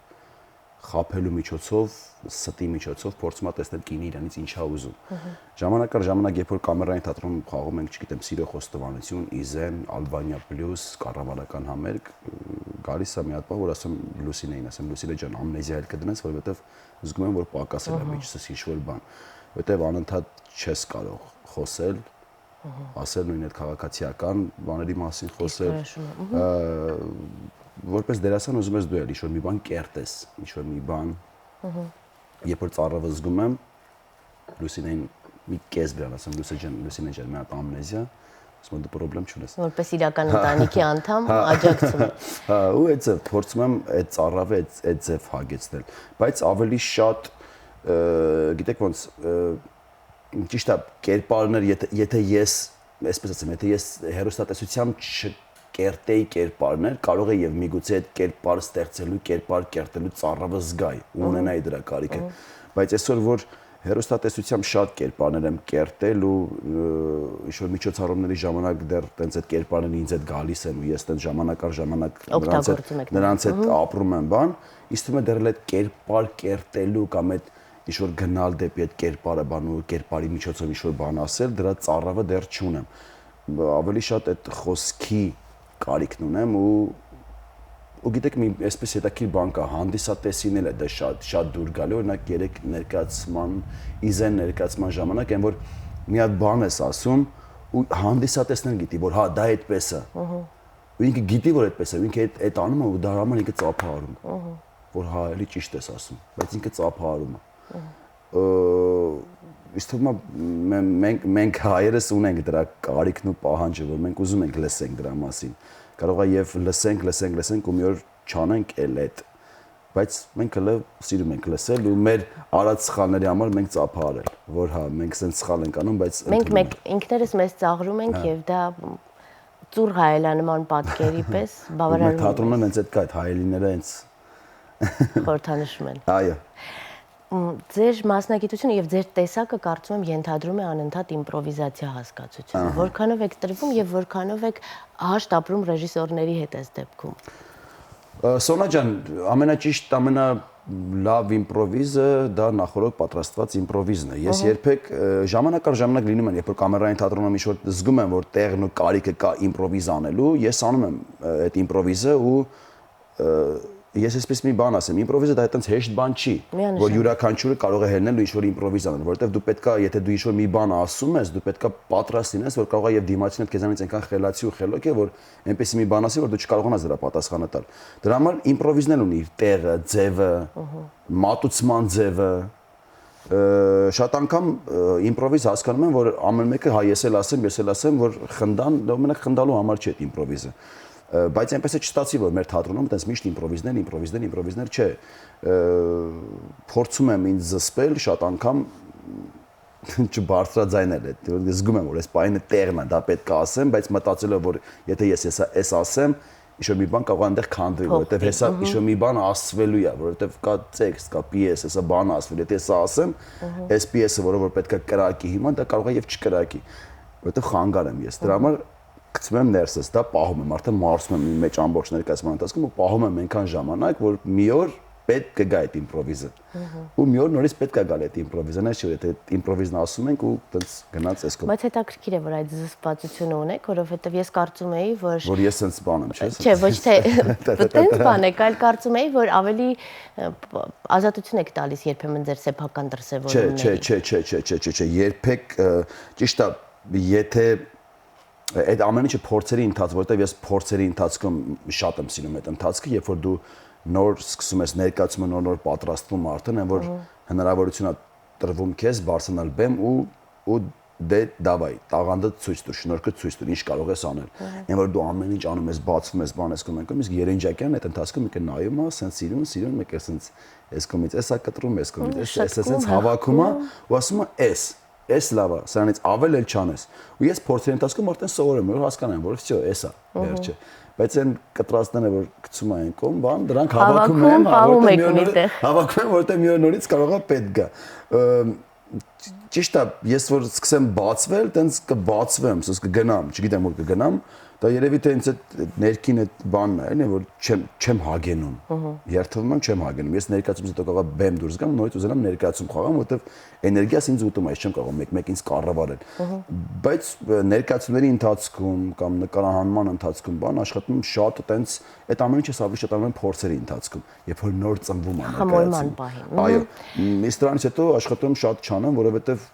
S2: խաբելու միջոցով, ստի միջոցով փորձում է տեսնել կինը իրանից ինչ է ուզում։ Ժամանակ առ ժամանակ երբ որ կամերային թատրոնում խաղում ենք, չգիտեմ, Սիրո խոստովանություն, Իզեն, Ալբանիա պլյուս, կառավարական համերգ, գալիս է մի հատ բան, որ ասում Լուսինեին, ասեմ Լուսինե ջան, ամնեզիա էլ կդնես, որովհետև զգում եմ, որ պակասել է միջսս ինչ-որ բան, որովհետև անընդհատ չես կարող խոսել, ասել նույն այդ քաղաքացիական բաների մասին խոսել, որպես դերասան ուզում ես դու էլ ինչ-որ մի բան կերտես, ինչ-որ մի բան, երբ որ ծառավը զգում եմ, Լուսինեին մի կես բրան, ասեմ Լուսինե ջան, մի հատ ամնեզիա, ասում եմ դու պրոբլեմ չունես։
S1: Որպես իրական ընտանիքի անդամ աջակցում եմ։
S2: Ու այդ ձև փորձում եմ այդ ծառավը այդ ձև հագեցնել, բայց ավելի շատ գիտեք ոնց ճիշտ է կերպարներ, եթե ես, այսպես ասեմ, եթե ես հեռուստատեսությամբ կերտեի կերպարներ, կարող է եւ միգուցե այդ կերպարը ստեղծելու, կերպար կերտելու ծառավը զգայի ու ունենայի դրա կարիքը, բայց այսօր որ հեռուստատեսությամբ շատ կերպարներ եմ կերտել ու ինչ-որ միջոցառումների ժամանակ դեռ տենց այդ կերպարները ինձ հետ գալիս են ու ես տենց ժամանակ առ ժամանակ նրանց հետ ապրում եմ բան, իսկ թվում է դեռ այդ կերպար կերտելու կամ այդ ինչ-որ գնալ դեպի այդ կերպարը բան ու կերպարի միջոցով ինչ-որ բան ասել, դրա ծառավը դեռ չունեմ։ Ավելի շատ այդ խոսքի կարիքն ունեմ ու գիտեք մի այսպես հետաքրքիր բան կա, հանդիսատեսին էլ է դա շատ դուր գալի, օրինակ երեք ներկայացման, Իզեն ներկայացման ժամանակ այն որ մի հատ բան ես ասում ու հանդիսատեսն էլ գիտի որ հա դա այդպես է։ Ու ինքը գիտի որ այդպես է, ինքը այդ անում է ու դրա համար ինքը ծափահարում է։ Որ հա էլի ճիշտ ես ասում, բայց ինքը ծափահարում է։ Իսկ թվում է մենք հայերս ունենք դրա կարիքն ու պահանջը, որ մենք ուզում ենք լսենք դրա մասին։ Կարող է եւ լսենք ու մի օր չանենք էլ այդ, բայց մենք հələ սիրում ենք լսել ու մեր արած սխալների համար մենք ծափարել, որ հա, մենք սենց սխալ ենք անում, բայց
S1: մենք ինքներս մեզ ծաղրում ենք եւ դա ծուռ հայելանման պատկերի պես բավարարում
S2: ենք։ Թատրոնը հենց այդ կա, այդ հայելիները հենց
S1: խորհրդանշում են։
S2: Այո։
S1: Ձեր մասնագիտությունը եւ ձեր տեսակը կարծում եմ ենթադրում է անընդհատ իմպրովիզացիա հասկացություն։ Որքանով եք տրվում եւ որքանով եք հաշտ ապրում ռեժիսորների հետ այս դեպքում։
S2: Սոնա ջան, ամենաճիշտ, ամենալավ իմպրովիզը դա նախորդ պատրաստված իմպրովիզն է։ Ես երբեք ժամանակ առ ժամանակ լինում են, երբ որ կամերային թատրոնում ինչ-որ զգում եմ, որ տեղն ու կարիքը կա իմպրովիզ անելու, ես անում եմ այդ իմպրովիզը ու ես այսպես մի բան ասեմ, իմպրովիզը դա այդտենց հեշտ բան չի, որ յուրաքանչյուրը կարող է հելնել ու ինչ-որ իմպրովիզ անել, որովհետև դու պետքա, եթե դու ինչ-որ մի բան ասում ես, դու պետքա պատրաստ լինես, որ կարող է եւ դիմացին հետ քեզանից այնքան խելացի ու խելոք է, որ այնպեսի մի բան ասի, որ դու չկարողանաս դրա պատասխանը տալ։ Դրա համար իմպրովիզն էլ ունի իր տեղը, ձևը, մատուցման ձևը։ Շատ անգամ իմպրովիզ հասկանում եմ, որ ամեն մեկը հա ես էլ ասեմ, որ խնդան, մենակ խնդալու համար չի այդ իմպրովիզը։ Բայց այնպես է չստացի, որ մեր թատրոնում այդպես միշտ իմպրովիզներ չէ։ Փորձում եմ ինձ զսպել շատ անգամ չբարձրաձայնել այդ, զգում եմ, որ այս պայանը տեղն է, դա պետք է ասեմ, բայց մտածելով, որ եթե ես այս ասեմ, ինչ-որ մի բան կարող է այնտեղ քանդվի, որովհետև հեսա ինչ-որ մի բան ասվելու է, որովհետև կա տեքստ, կա պիես, հեսա բան ասվել, եթե ես ասեմ, այս պիեսը, որը պետք է կրակի հիմա, դա կարող է եւ չկրակի, որովհետև խանգար եմ ես։ Դրա համար գցում եմ ներսս, դա պահում եմ, արդեն մարսում եմ իմ մեջ ամբողջ ներկայացման ընթացքում ու պահում եմ այնքան ժամանակ, որ մի օր պետք կգա այդ իմպրովիզը։ Ու մի օր նորից պետք է գալ այդ իմպրովիզը, նայ չէ, եթե այդինպրովիզն ասում ենք ու տենց գնաց այս կողմ։
S1: Բայց հետաքրքիր է, որ այդ զսպվածությունը ունեք, որովհետև ես կարծում էի, որ
S2: ես sense բան եմ, չէ՞։
S1: Չէ, ոչ թե տենց բան եք, այլ կարծում էի, որ ավելի ազատություն եք տալիս երբեմն ձեր սեփական դրսևորումներին։
S2: Չէ, երբեք ճիշտ է, եթե այդ ամեն ինչը փորձերի ընթաց, որտեղ ես փորձերի ընթացքում շատ եմ սիրում այդ ընթացքը, երբ որ դու նոր սկսում ես ներկայացումը նոր պատրաստվում արդեն, այն որ հնարավորություն է տրվում քեզ բարձրանալ բեմ ու դե դավայ, տաղանդը ցույց տուր, շնորհքը ցույց տուր, ինչ կարող ես անել։ Այն որ դու ամեն ինչ անում ես, բացվում ես, բան ես կոմենտում, իսկ Երենջակյանն այդ ընթացքում մեկը նայում է, սենց սիրում, մեկը սենց այս կողմից էսա կտրում, այս կողմից էս սենց հավաքում է ու ասում է էս լավ է, սրանից ավել էլ չանես։ Ու ես փորձերի ընթացքում արդեն սովորում եմ, որ հասկանամ, որ վсё, էսա, վերջը։ Բայց այն կտրաստները, որ գցում են կողմ, բան, դրանք հավաքում եմ, որտեղ մի օր նորից կարող է պետք գա։ Ճիշտ է, ես որ սկսեմ բացվել, տենց կբացվեմ, սոս կգնամ, չգիտեմ որ կգնամ, դա երևի թե ինձ այդ ներքին այդ բանն է, էլի, որ չեմ հագենում։ Երթվում եմ, չեմ հագենում։ Ես ներկայացումից հետո կարող բեմ դուրս գամ, նորից ուզենամ ներկայացում խաղամ, որովհետև էներգիաս ինձ ուտում է, ես չեմ կարող մեկ ինձ կառավարել։ Բայց ներկայացումների ընթացքում կամ նկարահանման ընթացքում բան աշխատում եմ շատ տենց այդ ամեն ինչը ավելի շատ անում եմ փորձերի ընթացքում, երբ որ նոր ծնվում է
S1: ներկայացում։
S2: Այո, իսկ դրանից հետո աշխատում եմ շատ չանեմ, որովհետև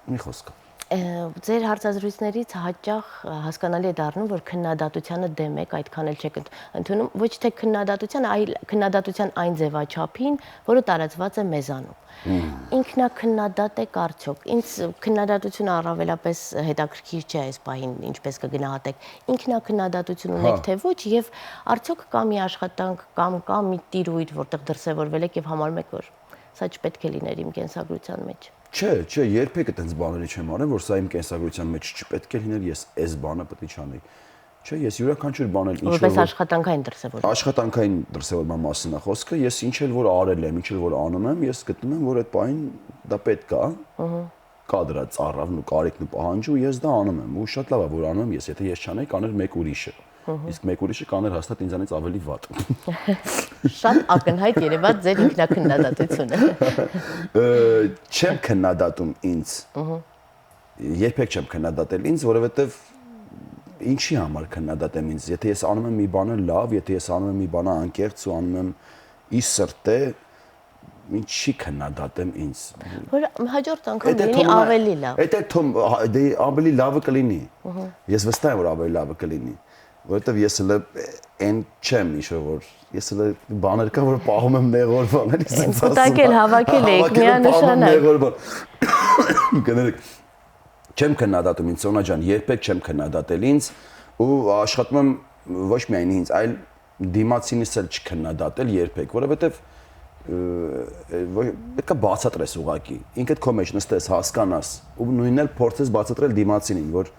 S2: մի խոսք
S1: Ձեր հարցազրույցներից հաճախ հասկանալի է դառնում, որ քննադատությանը դեմ եք, այդքան էլ չեք ընդունում, ոչ թե քննադատությանը, այլ քննադատության այն ձևաչափին, որը տարածված է մեզանում։ Ինքնակննադատ եք արդյոք։ Ինձ քննադատությունը առավելապես հետաքրքիր չէ այս պահին, ինչպես կգնահատեք։ Ինքնակննադատություն ունեք թե ոչ, եւ արդյոք կա մի աշխատանք կամ կա մի տիրույթ, որտեղ դրսևորվել եք եւ համարում եք, որ սա չպետք է լիներ իմ կենսագրության մեջ։
S2: Չէ, երբեք այդպես բաների չեմ արել, որ սա իմ կենսագրության մեջ չպետք է լիներ, ես այս բանը պետք է չանեի։ Չէ, ես յուրաքանչյուր բան էլ ինչ որ
S1: որպես աշխատանքային դրսևորում։
S2: Աշխատանքային դրսևորման մասին է խոսքը, ես ինչ էլ որ արել եմ, ինչ էլ որ անում եմ, ես գտնում եմ, որ այդ բանին դա պետք է, կա դրա ծառավն ու կարիքն ու պահանջը ու ես դա անում եմ։ Ու շատ լավ է, որ անում եմ ես, եթե ես չանեի, կաներ մեկ ուրիշը։ Իսկ մեկ ուրիշը կաներ հաստատ ինձանից ավելի վատ։
S1: Շատ ակնհայտ երևաց ձեր ինքնակննադատությունը։
S2: Չեմ քննադատում ինձ։ Երբեք չեմ քննադատել ինձ, որովհետև ինչի համար քննադատեմ ինձ։ Եթե ես անում եմ մի բանը լավ, եթե ես անում եմ մի բանը անկեղծ ու անում եմ ի սրտե, ինչի քննադատեմ ինձ։
S1: Որ հաջորդ անգամ լինի ավելի լավ։
S2: Դե ավելի լավը կլինի։ Ես վստահ եմ, որ ավելի լավը կլինի։ Որովհետև ես էլ այն չեմ ինչ որ ես էլ բաներ կա որ պահում եմ նեղորվան էլի ասես
S1: կուտակել հավաքել եք միանշանակ
S2: կներեք չեմ քննադատում ինձ Սոնա ջան երբեք չեմ քննադատել ինձ ու աշխատում եմ ոչ միայն ինձ այլ դիմացինից էլ չքննադատել երբեք, որովհետև պետք է բացատրես ուղակի։ Ինքդ քո մեջ նստես, հասկանաս ու նույնն էլ փորձես բացատրել դիմացինին, որ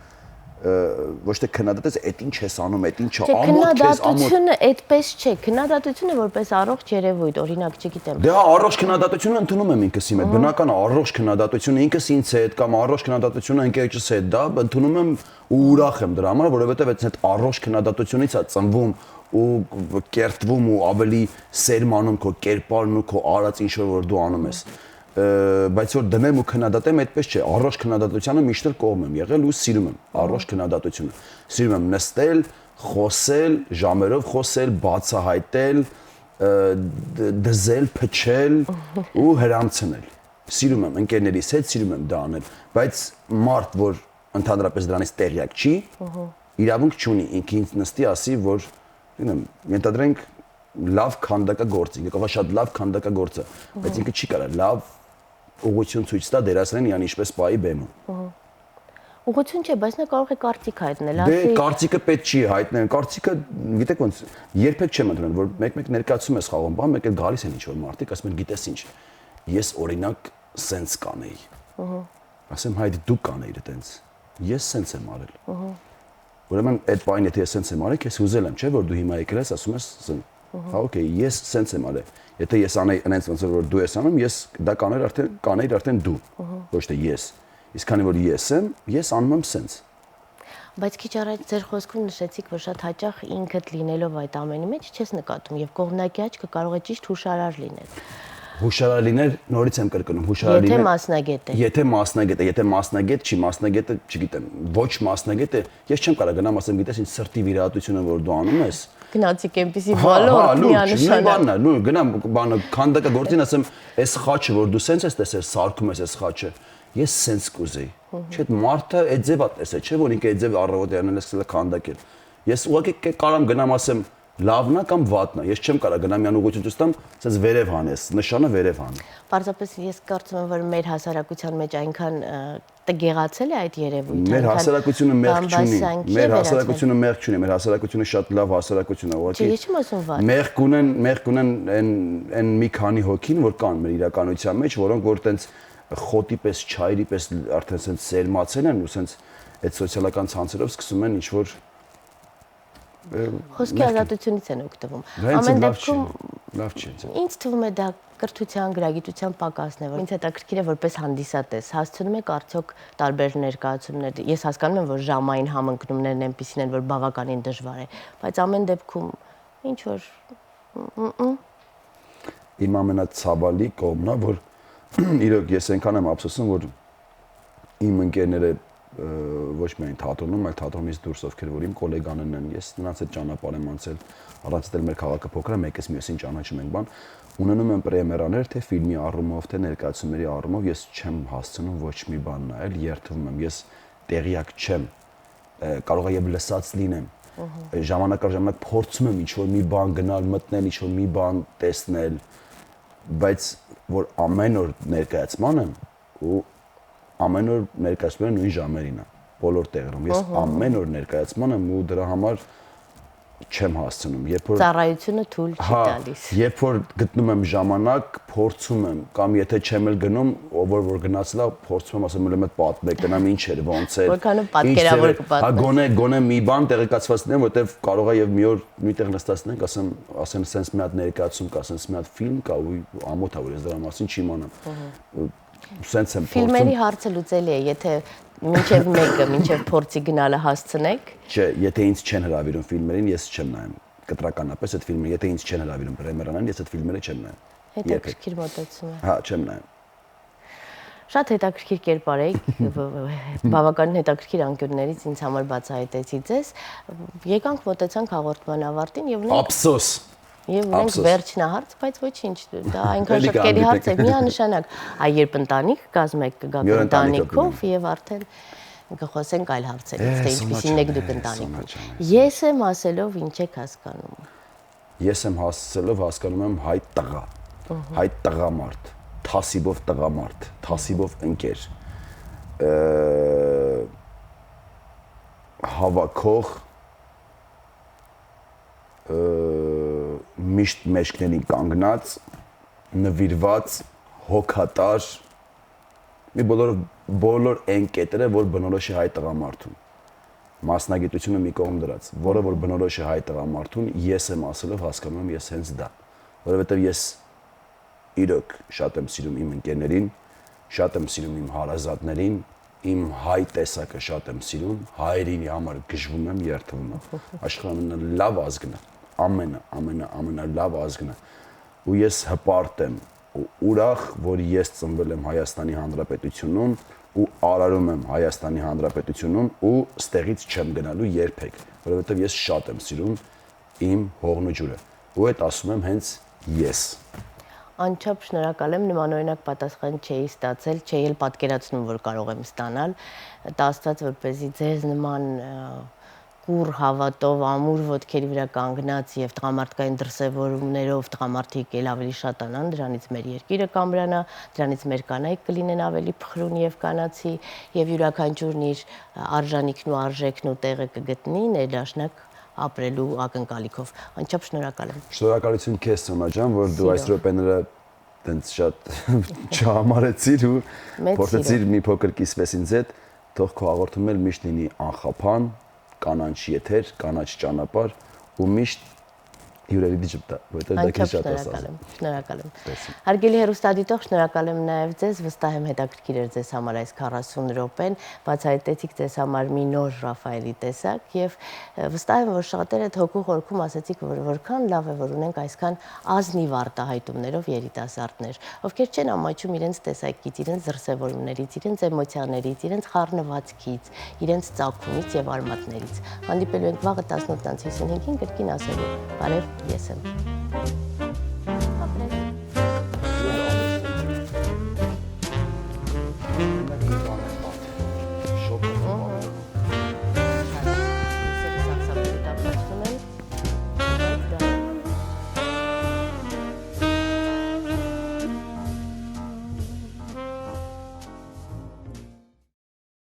S2: ոչ թե քննադատես, այդ ինչ ես անում, այդ ինչը ամոթ քեզ, ամոթ։
S1: Քննադատությունը այդպես չէ, քննադատությունը որպես առողջ երևույթ, օրինակ, չգիտեմ։
S2: Դե առողջ քննադատությունը ընդունում եմ ինքս իմ հետ, բնական առողջ քննադատությունը ինքս ինձ հետ կամ առողջ քննադատությունը ընկերոջս հետ, դա ընդունում եմ ու ուրախ եմ դրա համար, որովհետև այդ առողջ քննադատությունից է ծնվում ու կերտվում ու ավելի սերմանում քո կերպարն ու քո արած ինչ որ դու անում ես, բայց որ դնեմ ու քննադատեմ, այդպես չէ, առողջ քննադատությանը միշտ էլ կողմ եմ եղել ու սիրում եմ առողջ քննադատությունը, սիրում եմ նստել, խոսել, ժամերով խոսել, բացահայտել, դզել, փչել ու հրամցնել, սիրում եմ ընկերներիս հետ, սիրում եմ դա անել, բայց մարդ, որ ընդհանրապես դրանից տեղյակ չի, իրավունք չունի ինքին նստի ասի, որ ենթադրենք լավ քանդակագործ, ինքը կարող է շատ լավ քանդակագործ է, բայց ինքը չի կարող լավ ուղղություն ցույց տա դերասանին յան ինչպես պայի բեմում։
S1: Ուղղություն չէ, բայց նա կարող է կարծիք հայտնել,
S2: ասի։ Դե կարծիքը պետք չի հայտնել, կարծիքը գիտեք ոնց երբեք չեմ ընդունել, որ մեկ-մեկ ներկայացում ես խաղում, բան մեկ էլ գալիս են ինչ-որ մարդիկ, ասում են գիտես ինչ, ես օրինակ սենց կանեի։ Ասեմ հայտ դու կանեիր այտենց։ Ես սենց եմ արել։ Ուրեմն այդ բանը եթե ես սենց եմ արել, ես հուզել եմ, չէ՞ որ դու հիմա եկել ես, ասում ես սեն։ Հա, օքեյ, ես սենց եմ արել։ Եթե ես անեի այնպես ոնց որ դու ես անում, ես դա կանեիր արդեն դու, ոչ թե ես։ Իսկ քանի որ ես եմ, ես անում եմ սենց։
S1: Բայց քիչ առաջ ձեր խոսքում նշեցիք, որ շատ հաճախ ինքդ լինելով այդ ամենի մեջ չես նկատում եւ կողմնակի աչքը կարող է ճիշտ հուշարար լինել։
S2: Հուշարար լինել, նորից եմ կրկնում, հուշարար լինել։
S1: Եթե մասնագետ է։
S2: Եթե մասնագետ չի, մասնագետը, չգիտեմ, ոչ մասնագետը, ես չեմ կարող գնամ ասեմ, գիտես ինչ սրտի վիրահատությունը որ դու անում ես։
S1: Գնացիք այնպեսի ոլորտ միանշանակ։
S2: Նույն գնամ բանը քանդակագործին ասեմ, այս խաչը որ դու սենց ես տեսել, սարքում ես այս խաչը, ես սենց կուզեի։ Չէ՞ մարդը այդ ձևա տեսել, չէ՞ որ ինքը այդ ձև առավոտը անել է քանդակել։ Ես ուղղակի կարամ գնամ ասեմ լավն է կամ վատն է։ Ես չեմ կարող գնամ յան ուղղություն ցույց տամ, ասես վերև հանես, նշանը վերև հանի։
S1: Պարզապես ես կարծում եմ, որ մեր հասարակության մեջ այնքան տգեղացել է այդ երևույթը։
S2: Մեր հասարակությունը մեղք չունի։ Մեր հասարակությունը մեղք չունի, մեր հասարակությունը շատ լավ հասարակություն է, ուղղակի։
S1: Ես չեմ ասում վատ։
S2: Մեղք ունեն այն մի քանի հոգին, որ կան մեր իրականության մեջ, որոնք որ տենց խոտի պես, չայրի պես արդեն սենց սերմացել են ու սենց այդ սոցիալական ցանցերով սկսում են ինչ որ
S1: Խոսքի ազատությունից են օգտվում։
S2: Ամեն դեպքում լավ չի։
S1: Ինձ թվում է դա կրթության, գրագիտության պակասն է, որ ինձ հետաքրքիր է որպես հանդիսատես, հասցնում եք արդյոք տարբեր ներկայացումներ։ Ես հասկանում եմ, որ ժամային համընկնումներն այնպիսին են, որ բավականին դժվար է, բայց ամեն դեպքում ինչ որ
S2: իմ ամենացավալի կողմն է, որ իրոք ես այնքան եմ ափսոսում, որ իմ ընկերները ոչ միայն թատրոնում, այլ թատրոնից դուրս ովքեր որ իմ գոլեգաներն են, ես նրանց հետ ճանապարհ եմ անցել, առանց դել մեր քաղաքը փոքր է, մեկս մյուսին ճանաչում ենք բան, ունենում եմ պրեմիերաներ, թե ֆիլմի առումով, թե ներկայացումների առումով, ես չեմ հասցնում ոչ մի բան նայել, երթվում եմ, ես տեղյակ չեմ, կարող է եւ լսած լինեմ, ժամանակ առ ժամանակ փորձում եմ ինչ-որ մի բան գնալ, մտնել, ինչ-որ մի բան տեսնել, բայց որ ամեն օր ներկայացման եմ ու ամեն օր ներկայացումը նույն ժամերին է, բոլոր տեղերում։ Ես ամեն օր ներկայացման եմ ու դրա համար չեմ հասցնում, երբ որ
S1: ծառայությունը թույլ չի տալիս։
S2: Երբ որ գտնում եմ ժամանակ, փորձում եմ, կամ եթե չեմ էլ գնում, ով որ գնացել է, փորձում եմ ասեմ, ուրեմն այդ պատմեք, գնամ ինչ էր, ոնց էր։
S1: Որքանով պատկերավոր կպատմես։
S2: Հա գոնե մի բան տեղեկացված լինեմ, որտեվ կարող է եւ մի օր նույնտեղ նստածնենք, ասեմ սենց մի հատ ներկայացում կա, սենց մի հատ ֆիլմ կա ու ամոթ է որ ես դրա մասին չիմանամ։ Սենց եմ փորձում։
S1: Ֆիլմերի հարցը լուծելի է, եթե մինչև մեկը, մինչև փորձի գնալը հասցնեք։
S2: Չէ, եթե ինձ չեն հրավիրում ֆիլմերին, ես չեմ նայում։ Կտրականապես այդ ֆիլմը, եթե ինձ չեն հրավիրում պրեմիերանին, ես այդ ֆիլմերը չեմ նայում։
S1: Հետաքրքիր մոտեցում է։
S2: Հա, չեմ նայում։
S1: Շատ հետաքրքիր կերպար եք, բավականին հետաքրքիր անկյուններից ինձ համար բացահայտեցի ձեզ։ Եկանք մոտեցանք հաղորդման ավարտին եւ
S2: Ափսոս։
S1: Եվ ունենք վերջնահարց, բայց ոչինչ, դա այնքան շքերի հարց է, միանշանակ, երբ ընտանիք կազմեք, կգաք ընտանիքով եւ արդեն կխոսենք այլ հարցերից, թե ինչպիսին եք դուք ընտանիքում։ Ես եմ ասելով ինչ եք հասկանում։
S2: Ես եմ հասկանում եմ հայ տղա, հայ տղամարդ, թասիբով տղամարդ, թասիբով ընկեր, հավաքող, միշտ մեջքներին կանգնած, նվիրված, հոգատար, մի բոլոր այն կետերը, որ բնորոշ է հայ տղամարդուն։ Մասնագիտությունը մի կողմ դրած, որը որ բնորոշ է հայ տղամարդուն, ես եմ ասելով հասկանում եմ ես հենց դա, որովհետև ես իրոք շատ եմ սիրում իմ ընկերներին, շատ եմ սիրում իմ հարազատներին, իմ հայ տեսակը շատ եմ սիրում, հայերինի համար գժվում եմ, երդվում եմ։ Աշխարհի ամենալավ ազգն է, ամենալավ ազգն է։ Ու ես հպարտ եմ ու ուրախ, որ ես ծնվել եմ Հայաստանի Հանրապետությունում ու արարում եմ Հայաստանի Հանրապետությունում ու ստեղից չեմ գնալու երբեք, որովհետև ես շատ եմ սիրում իմ հողն ու ջուրը։ Ու այդ ասում եմ հենց ես։
S1: Անչափ շնորհակալ եմ, նմանօրինակ պատասխան չէի ստացել, չէի էլ պատկերացնում, որ կարող եմ ստանալ, դա Աստված որպեսզի ձեզ նման կուռ հավատով, ամուր ոտքերի վրա կանգնած եւ տղամարդկային դրսեւորումներով տղամարդիկ էլ ավելի շատանան, դրանից մեր երկիրը կամրանա, դրանից մեր կանայք կլինեն ավելի փխրուն եւ կանացի եւ յուրաքանչյուրն իր արժանիքն ու արժեքն ու տեղը կգտնի ներդաշնակ ապրելու ակնկալիքով։ Անչափ շնորհակալ եմ։
S2: Շնորհակալություն քեզ, Սոնա ջան, որ դու այս րոպեները տենց շատ չհամարեցիր ու փորձեցիր մի փոքր կիսվես ինձ հետ, թող քո հաղորդումն էլ միշտ լինի անխափան, կանանչ եթեր, կանաչ ճանապարհ ու միշտ հյուրերի դիջպտա, որտեղ դա քեզ շատ ասած։
S1: Շնորհակալ եմ։ Հարգելի հեռուստադիտող, շնորհակալ եմ նաև ձեզ, վստահ եմ հետաքրքիր էր ձեզ համար այս 40 րոպեն, բացահայտեցիք ձեզ համար մի նոր Ռաֆայելի տեսակ եւ վստահ եմ, որ շատերը հոգու խորքում ասացիք, որ որքան լավ է, որ ունենք այսքան ազնիվ արտահայտումներով երիտասարդներ, ովքեր չեն ամաչում իրենց տեսակից, իրենց դրսևորումներից, իրենց էմոցիաներից, իրենց խառնվածքից, իրենց ծագումից եւ արմատներից։ Հանդիպելու ենք վաղը 18:55-ին կրկին ասելու։ Բարև, ես եմ։